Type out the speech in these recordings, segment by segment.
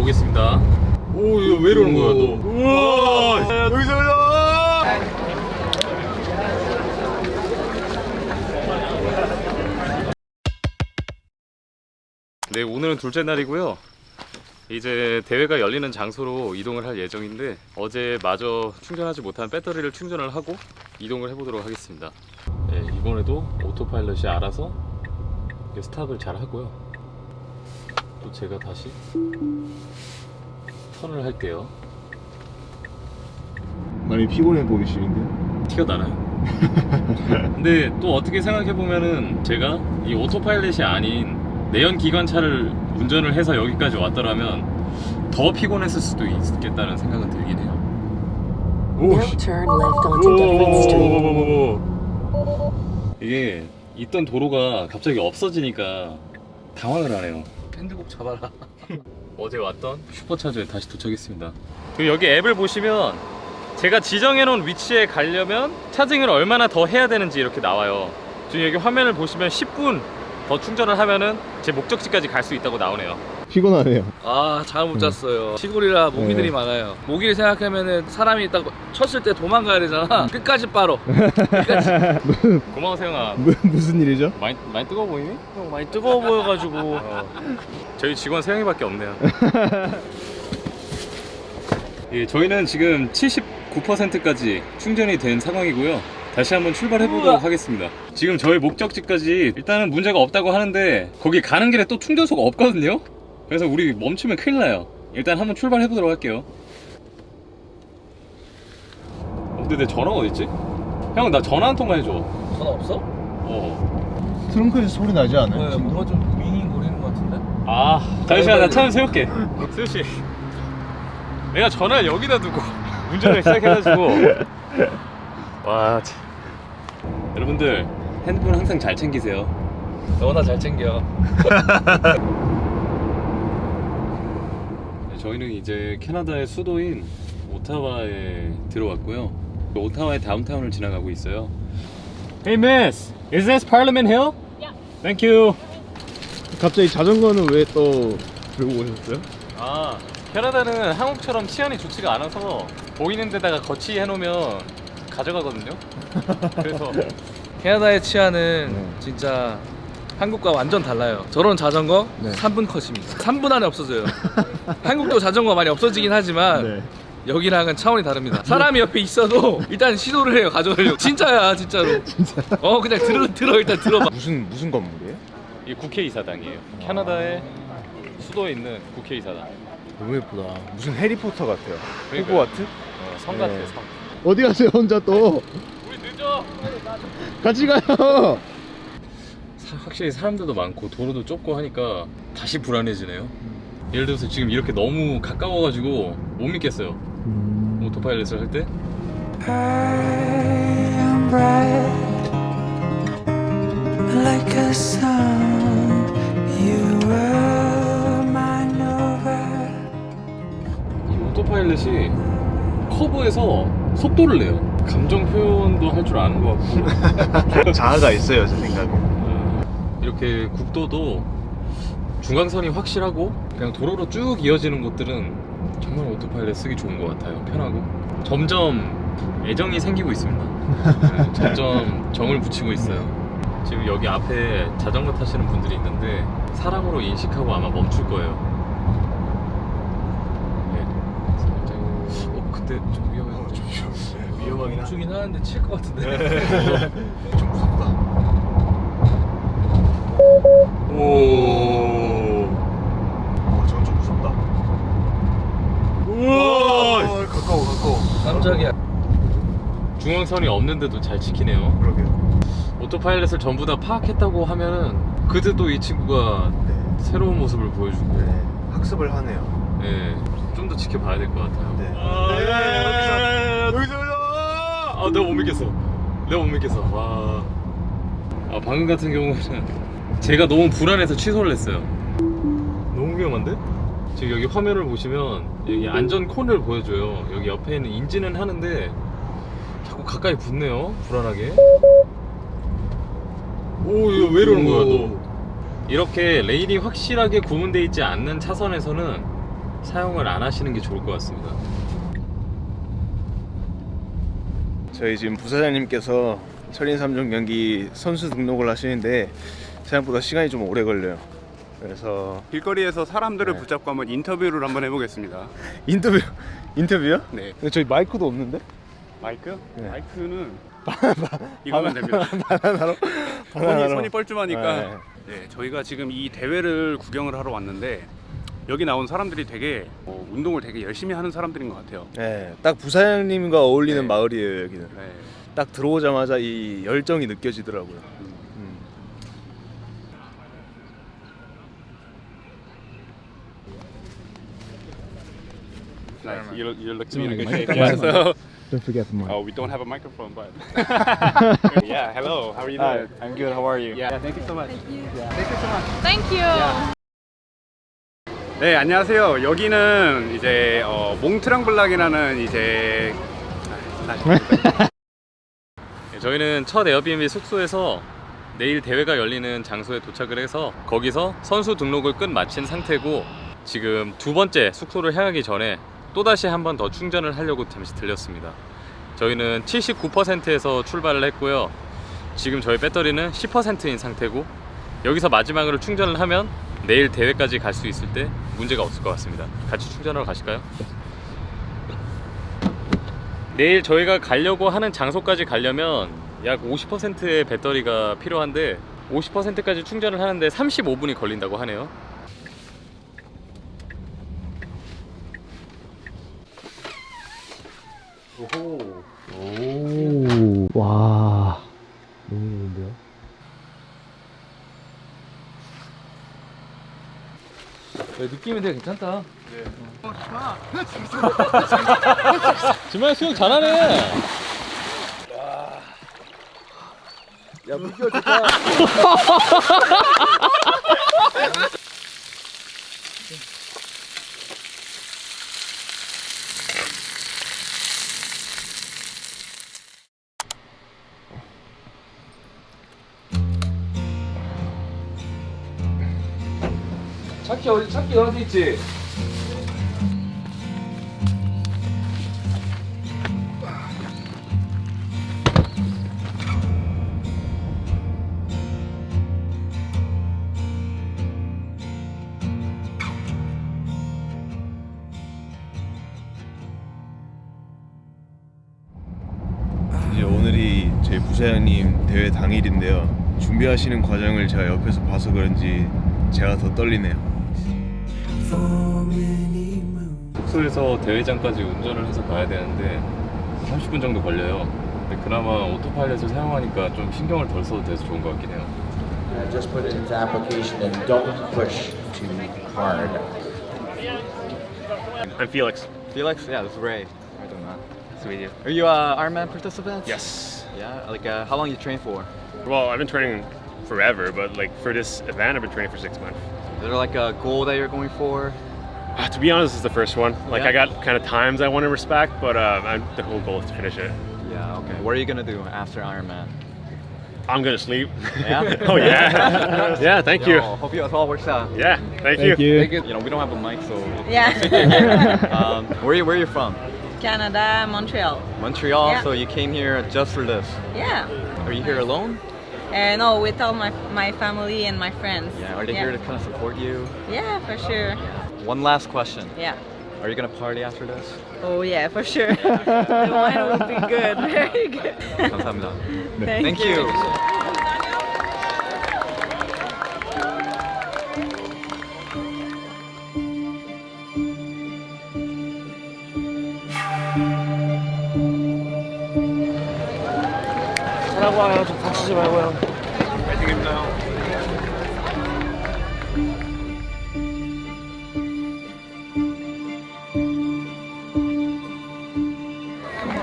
보겠습니다. 오, 이거 왜 이러는 거야 또? 우와, 여기서 올라. 네, 오늘은 둘째 날이고요. 이제 대회가 열리는 장소로 이동을 할 예정인데, 어제 마저 충전하지 못한 배터리를 충전을 하고 이동을 해보도록 하겠습니다. 네, 이번에도 오토파일럿이 알아서 스탑을 잘 하고요. 또 제가 다시 턴을 할게요. 많이 피곤해 보이시는데? 티가 나나요? 근데 또 어떻게 생각해보면은 제가 이 오토파일럿이 아닌 내연기관차를 운전을 해서 여기까지 왔더라면 더 피곤했을 수도 있겠다는 생각은 들긴 해요. Now turn left onto Dufferin Street. 이게 있던 도로가 갑자기 없어지니까 당황을 하네요. 핸드복 잡아라. 어제 왔던 슈퍼차저에 다시 도착했습니다. 그리고 여기 앱을 보시면 제가 지정해놓은 위치에 가려면 차징을 얼마나 더 해야 되는지 이렇게 나와요. 지금 여기 화면을 보시면 10분 더 충전을 하면은 제 목적지까지 갈 수 있다고 나오네요. 피곤하네요. 아, 잠을 못 잤어요. 시골이라 모기들이 네. 많아요. 모기를 생각하면은 사람이 딱 쳤을 때 도망가야 되잖아. 끝까지 빨어. 끝까지. 고마워 세영아. 무슨 일이죠? 많이 뜨거워 보이니? 형 많이 뜨거워 보여가지고. 저희 직원 세영이밖에 없네요. 예, 저희는 지금 79%까지 충전이 된 상황이고요. 다시 한번 출발해 보도록 하겠습니다. 지금 저희 목적지까지 일단은 문제가 없다고 하는데 거기 가는 길에 또 충전소가 없거든요. 그래서 우리 멈추면 큰일 나요. 일단 한번 출발해 보도록 할게요. 근데 내 전화 어딨지? 형, 나 전화 한 통만 해줘. 전화 없어? 트렁크에서 소리 나지 않아요? 네, 뭔가 좀 윙윙 거리는 것 같은데? 아, 잠시만, 나 차 좀 세울게. 세우씨, 내가 전화를 여기다 두고 운전을 시작해가지고 와, 참. 여러분들 핸드폰 항상 잘 챙기세요. 너나 잘 챙겨. 네, 저희는 이제 캐나다의 수도인 오타와에 들어왔고요. 오타와의 다운타운을 지나가고 있어요. Hey miss, is this Parliament Hill? Yeah. Thank you. 갑자기 자전거는 왜 또 들고 오셨어요? 아, 캐나다는 한국처럼 치안이 좋지가 않아서 보이는 데다가 거치해 놓으면 가져가거든요. 그래서 캐나다의 치안은 네. 진짜 한국과 완전 달라요. 저런 자전거 네. 3분 컷입니다. 3분 안에 없어져요. 한국도 자전거 많이 없어지긴 하지만 네. 여기랑은 차원이 다릅니다. 사람이 옆에 있어도 일단 시도를 해요, 가져가려고. 진짜야, 진짜로. 진짜? 그냥 들어 일단 들어봐. 무슨 건물이에요? 이 국회의사당이에요. 캐나다의 수도에 있는 국회의사당. 너무 예쁘다. 무슨 해리포터 같아요. 그러니까요. 호그와트? 성 네. 같아요, 성. 어디 가세요 혼자 또? 우리 늦어. 같이 가요. 확실히 사람들도 많고 도로도 좁고 하니까 다시 불안해지네요. 예를 들어서 지금 이렇게 너무 가까워가지고 못 믿겠어요. 오토파일럿을 할 때. I'm bright like a sun. You were my nova. 이 오토파일럿이 커브에서 속도를 내요. 감정 표현도 할 줄 아는 것 같고. 자아가 있어요, 제 생각에. 이렇게 국도도 중앙선이 확실하고 그냥 도로로 쭉 이어지는 곳들은 정말 오토파일럿 쓰기 좋은 것 같아요. 편하고. 점점 애정이 생기고 있습니다. 네, 점점 정을 붙이고 있어요. 지금 여기 앞에 자전거 타시는 분들이 있는데 사람으로 인식하고 아마 멈출 거예요. 네. 살짝. 근데 좀 위험해요. 좀 위험하긴 멈추긴 하는데 칠 것 같은데. 좀 무섭다. 오. 저건 좀 무섭다. 우와. 가까워. 깜짝이야. 중앙선이 없는데도 잘 지키네요. 그러게요. 오토파일럿을 전부 다 파악했다고 하면은 그때도 이 친구가 네. 새로운 모습을 보여주고 네. 학습을 하네요. 좀 더 지켜봐야 될 것 같아요. 네. 여기서 아, 내가 못 믿겠어. 와. 아, 방금 같은 경우에는 제가 너무 불안해서 취소를 했어요. 너무 위험한데? 지금 여기 화면을 보시면 여기 안전 콘을 보여줘요. 여기 옆에 있는 인지는 하는데 자꾸 가까이 붙네요. 불안하게. 오, 이거 왜 이러는 거야 또? 이렇게 레일이 확실하게 구분되어 있지 않는 차선에서는 사용을 안 하시는 게 좋을 것 같습니다. 저희 지금 부사장님께서 철인 3종 경기 선수 등록을 하시는데 생각보다 시간이 좀 오래 걸려요. 그래서 길거리에서 사람들을 붙잡고 한번 인터뷰를 한번 해보겠습니다. 인터뷰요? 네. 근데 저희 마이크도 없는데? 마이크? 네. 마이크는 이거면 됩니다. 바나나로? 손이 뻘쭘하니까. 네. 네, 저희가 지금 이 대회를 구경을 하러 왔는데 여기 나온 사람들이 되게 운동을 되게 열심히 하는 사람들인 것 같아요. 네, 딱 부사장님과 어울리는 네. 마을이에요 여기는. 네. 딱 들어오자마자 이 열정이 느껴지더라고요. Nice. You look to be in a good Mic- shape. Yeah, so Don't forget the mic. we don't have a microphone, but yeah. Hello, how are you doing? I'm good. How are you? Yeah, thank you so much. Thank you. 네, 안녕하세요. 여기는 이제 몽트랑블랑이라는 이제 네, 저희는 첫 에어비앤비 숙소에서 내일 대회가 열리는 장소에 도착을 해서 거기서 선수 등록을 끝 마친 상태고 지금 두 번째 숙소를 향하기 전에 또다시 한 번 더 충전을 하려고 잠시 들렸습니다. 저희는 79%에서 출발을 했고요. 지금 저희 배터리는 10%인 상태고 여기서 마지막으로 충전을 하면 내일 대회까지 갈 수 있을 때 문제가 없을 것 같습니다. 같이 충전하러 가실까요? 내일 저희가 가려고 하는 장소까지 가려면 약 50%의 배터리가 필요한데 50%까지 충전을 하는데 35분이 걸린다고 하네요. 와, 너무 좋은데요? 느낌이 되게 괜찮다. 정말 수영 잘하네. 야, 물기가 좋다. 차키 너한테 있지? 이제 오늘이 저희 부사장님 대회 당일인데요. 준비하시는 과정을 제가 옆에서 봐서 그런지 제가 더 떨리네요. 숙소에서 대회장까지 운전을 해서 가야 되는데 30분 정도 걸려요. 근데 그나마 오토파일럿을 사용하니까 좀 신경을 덜 써도 돼서 좋은 것 같긴 해요. Just put it into application and don't push too hard. I'm Felix. Felix, yeah, this is Ray. How doing, man? Sweet you. Are you a Ironman participant? Yes. Yeah, like how long you train for? Well, I've been training forever, but like for this event, I've been training for 6 months. Is there like a goal that you're going for? To be honest, this is the first one. Like Yeah. I got kind of times I want to respect, but the whole goal is to finish it. Yeah, okay. What are you gonna do after Ironman? I'm gonna sleep. Yeah? Oh yeah. Yeah. Thank you. Yo, hope it all works out. Yeah. Thank you. You know, we don't have a mic, so. Yeah. Where are you from? Canada, Montreal. Montreal. Yeah. So you came here just for this. Yeah. Are you here alone? No, with all my family and my friends. Yeah. Are they here to kind of support you? Yeah, for sure. One last question. Yeah. Are you gonna party after this? Oh yeah, for sure. The wine will be good. Very good. 감사합니다. Thank you. 잘하고 와요. 좀 다치지 말고요.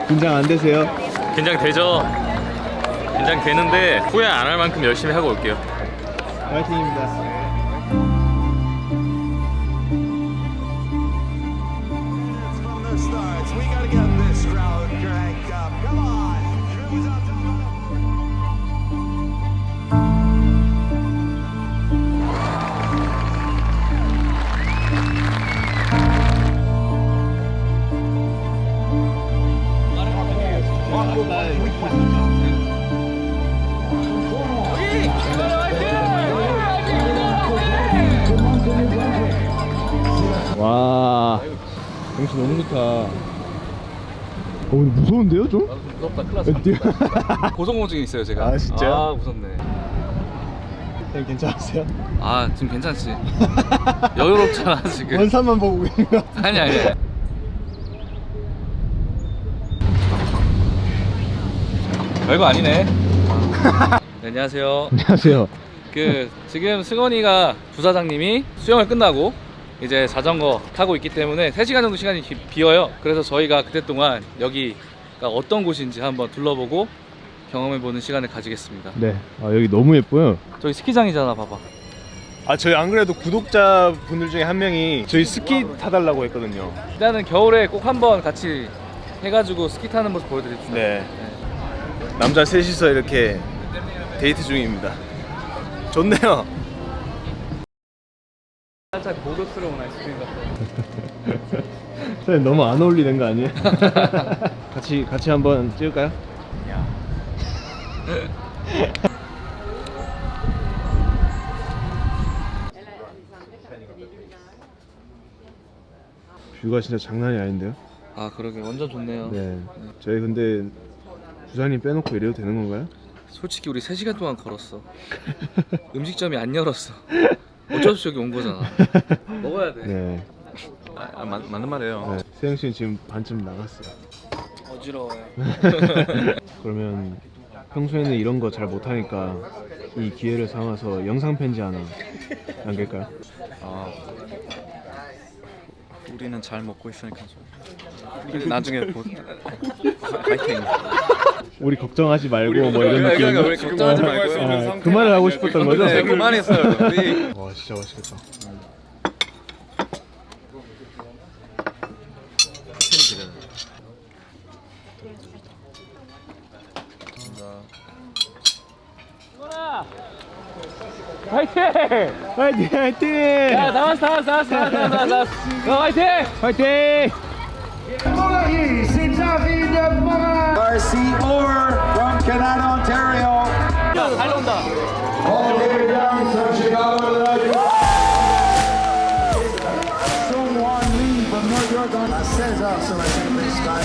긴장 안 되세요? 긴장되죠? 긴장되는데 후회 안 할 만큼 열심히 하고 올게요. 파이팅입니다. 와, 경치 너무 좋다. 오늘 무서운데요, 좀? 무섭다, 큰일 났어. 고소공증이 있어요, 제가. 아, 진짜요? 아, 무섭네. 형 괜찮으세요? 아, 지금 괜찮지? 여유롭잖아, 지금. 원산만 보고 계신 거 같아. 아니. 별거 아니네. 네, 안녕하세요. 안녕하세요. 지금 승원이가 부사장님이 수영을 끝나고 이제 자전거 타고 있기 때문에 3시간 정도 시간이 비어요. 그래서 저희가 그때 동안 여기가 어떤 곳인지 한번 둘러보고 경험해보는 시간을 가지겠습니다. 네, 여기 너무 예뻐요. 저기 스키장이잖아, 봐봐. 저희 안 그래도 구독자분들 중에 한 명이 저희 스키 타달라고 했거든요. 일단은 겨울에 꼭 한번 같이 해가지고 스키 타는 모습 보여드립시다. 네. 남자 셋이서 이렇게 데이트 중입니다. 좋네요. 살짝 고급스러운 아이스크림 같아. 선생님 너무 안 어울리는 거 아니에요? 같이 한번 찍을까요? 뷰가 진짜 장난이 아닌데요? 아, 그러게 완전 좋네요. 네. 저희 근데 부장님 빼놓고 이래도 되는 건가요? 솔직히 우리 3시간 동안 걸었어. 음식점이 안 열었어. 어쩔 수 없이 여기 온 거잖아. 먹어야 돼. 네. 맞는 말이에요. 네. 세영 씨는 지금 반쯤 나갔어요. 어지러워요. 그러면 평소에는 이런 거 잘 못하니까 이 기회를 삼아서 영상 편지 하나 남길까요? 우리는 잘 먹고 있으니까 좀. 나중에 파이팅. 우리 걱정하지 말고 뭐 이런 느낌. 그러니까 우리 걱정하지 말고. 그 말을 하고 싶었던 거죠? 네, 그만했어요. 우리. 와, 진짜 맛있겠다. 화이팅! 화이팅! 화이팅! 야, 다 왔어. 화이팅! 화이팅! Darcy Moore from Canada, Ontario. 달려온다. All the way down from Chicago, Illinois. Someone Lee from New York on the Cesar, so I think this guy.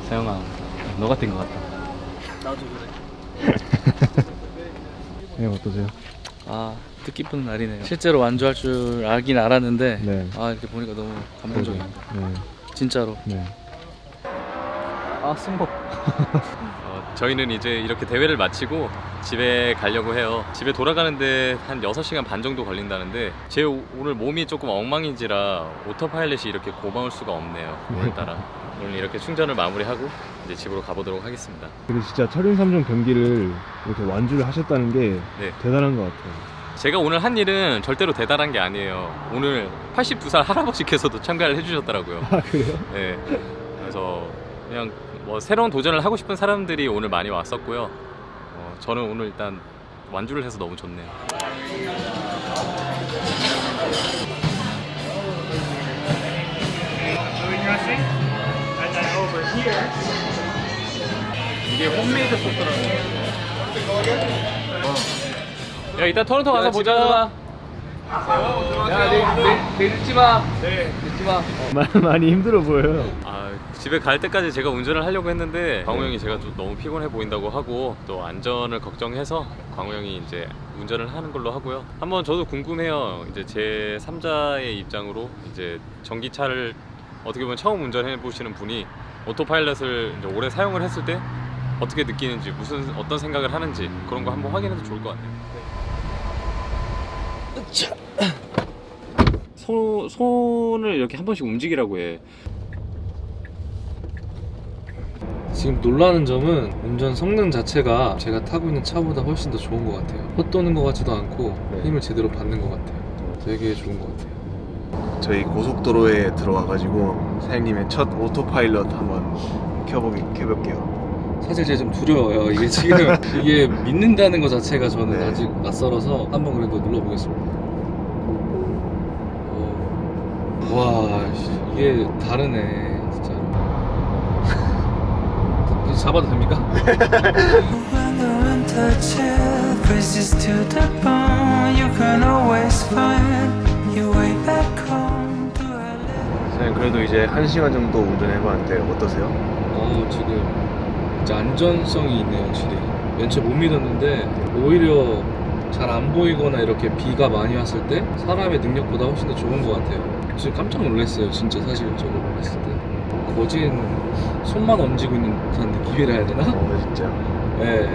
세영아, 너 같은 것 같다. 나도 그래. 네, 어떠세요? 아, 뜻깊은 날이네요. 실제로 완주할 줄 알긴 알았는데 네. 이렇게 보니까 너무 감동적이에요. 네. 진짜로. 네. 승복. 저희는 이제 이렇게 대회를 마치고 집에 가려고 해요. 집에 돌아가는데 한 6시간 반 정도 걸린다는데 제 오늘 몸이 조금 엉망인지라 오토파일럿이 이렇게 고마울 수가 없네요. 오늘따라. 오늘 이렇게 충전을 마무리하고 이제 집으로 가보도록 하겠습니다. 그리고 진짜 철인 3종 경기를 이렇게 완주를 하셨다는 게 네. 대단한 것 같아요. 제가 오늘 한 일은 절대로 대단한 게 아니에요. 오늘 82살 할아버지께서도 참가를 해주셨더라고요. 아, 그래요? 네. 그래서 그냥 뭐 새로운 도전을 하고 싶은 사람들이 오늘 많이 왔었고요. 저는 오늘 일단 완주를 해서 너무 좋네요. 이게 홈메이드 소스라고. 야, 이따 토론토 가서 보자. 야, 내 늦지 마. 네. 늦지 마. 많이 힘들어 보여요. 집에 갈 때까지 제가 운전을 하려고 했는데 광우 형이 제가 좀 너무 피곤해 보인다고 하고 또 안전을 걱정해서 광우 형이 이제 운전을 하는 걸로 하고요. 한번 저도 궁금해요. 이제 제 3자의 입장으로 이제 전기차를 어떻게 보면 처음 운전해 보시는 분이 오토파일럿을 이제 오래 사용을 했을 때 어떻게 느끼는지 어떤 생각을 하는지 그런 거 한번 확인해도 좋을 것 같아요. 손을 이렇게 한 번씩 움직이라고 해. 지금 놀라는 점은 운전 성능 자체가 제가 타고 있는 차보다 훨씬 더 좋은 것 같아요. 헛도는 것 같지도 않고 힘을 제대로 받는 것 같아요. 되게 좋은 것 같아요. 저희 고속도로에 들어와가지고 사장님의 첫 오토파일럿 한번 켜볼게요. 사실 제가 좀 두려워요. 이게 지금 이게 믿는다는 것 자체가 저는 아직 낯설어서 한번 그래도 눌러보겠습니다. 와, 이게 다르네 진짜. 이제 잡아도 됩니까? When the winter chill freezes to the bone, you can always find your way back home to LA. 사장님 그래도 이제 1시간 정도 운전해봤는데 어떠세요? 지금 이제 안전성이 있네요 확실히. 왠지 못 믿었는데 오히려 잘 안 보이거나 이렇게 비가 많이 왔을 때 사람의 능력보다 훨씬 더 좋은 것 같아요. 지금 깜짝 놀랐어요 진짜 사실적으로 봤을 때. 거진 손만 얹고 있는 듯한 느낌이라 해야 되나? 진짜. 네,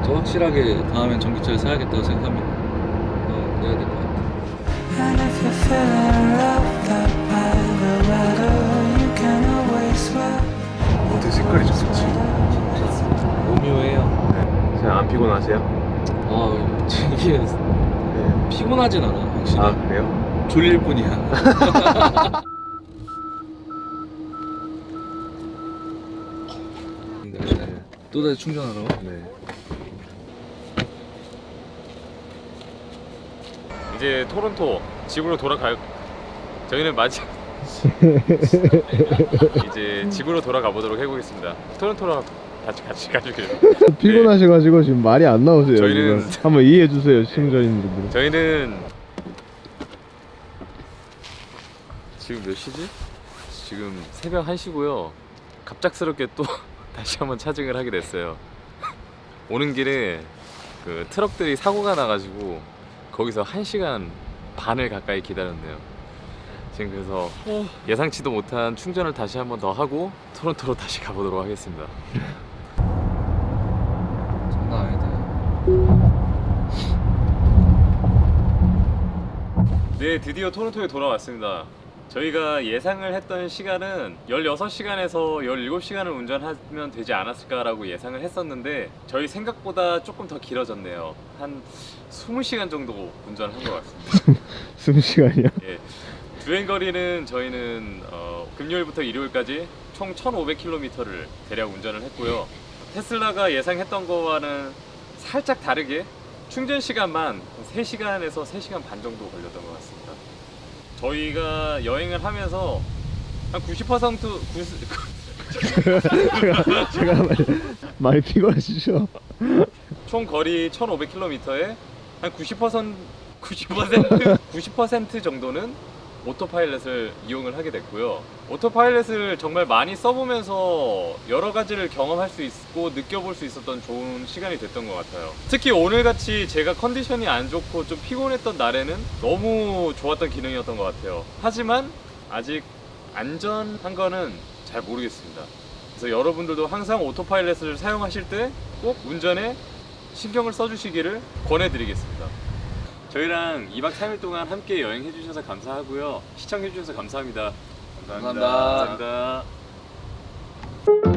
저 확실하게 다음엔 전기차를 사야겠다고 생각합니다. 해야 될 것 같아요. And if you're feeling love that by the weather, you can always wear. 되게 색깔이 좋지. 오묘해요. 그냥 안 피곤하세요? 이게 피곤하진 않아 확실히. 아 그래요? 졸릴 뿐이야. 또다시 충전하러. 네. 이제 토론토 집으로 돌아갈. 저희는 이제 집으로 돌아가 보도록 해보겠습니다. 토론토로 같이 가주길. 피곤하셔가지고 지금 말이 안 나오세요. 저희는 지금. 한번 이해해 주세요 시청자님들. 저희는 지금 몇 시지? 지금 새벽 1시고요. 갑작스럽게 또 다시 한번 차징을 하게 됐어요. 오는 길에 그 트럭들이 사고가 나가지고 거기서 1시간 반을 가까이 기다렸네요. 지금 그래서 예상치도 못한 충전을 다시 한번 더 하고 토론토로 다시 가보도록 하겠습니다. 장난 아니다. 네, 드디어 토론토에 돌아왔습니다. 저희가 예상을 했던 시간은 16시간에서 17시간을 운전하면 되지 않았을까라고 예상을 했었는데 저희 생각보다 조금 더 길어졌네요. 한 20시간 정도 운전한 것 같습니다. 20시간이요? 예, 주행거리는 저희는 금요일부터 일요일까지 총 1,500km를 대략 운전을 했고요. 테슬라가 예상했던 거와는 살짝 다르게 충전 시간만 3시간에서 3시간 반 정도 걸렸던 것 같습니다. 저희가 여행을 하면서 한 90% 제가 많이 피곤하시죠? 총 거리 1,500km에 한 90% 정도는 오토파일럿을 이용을 하게 됐고요. 오토파일럿을 정말 많이 써보면서 여러 가지를 경험할 수 있고 느껴볼 수 있었던 좋은 시간이 됐던 것 같아요. 특히 오늘같이 제가 컨디션이 안 좋고 좀 피곤했던 날에는 너무 좋았던 기능이었던 것 같아요. 하지만 아직 안전한 거는 잘 모르겠습니다. 그래서 여러분들도 항상 오토파일럿을 사용하실 때 꼭 운전에 신경을 써주시기를 권해드리겠습니다. 저희랑 2박 3일 동안 함께 여행해 주셔서 감사하고요. 시청해 주셔서 감사합니다. 감사합니다. 감사합니다. 감사합니다.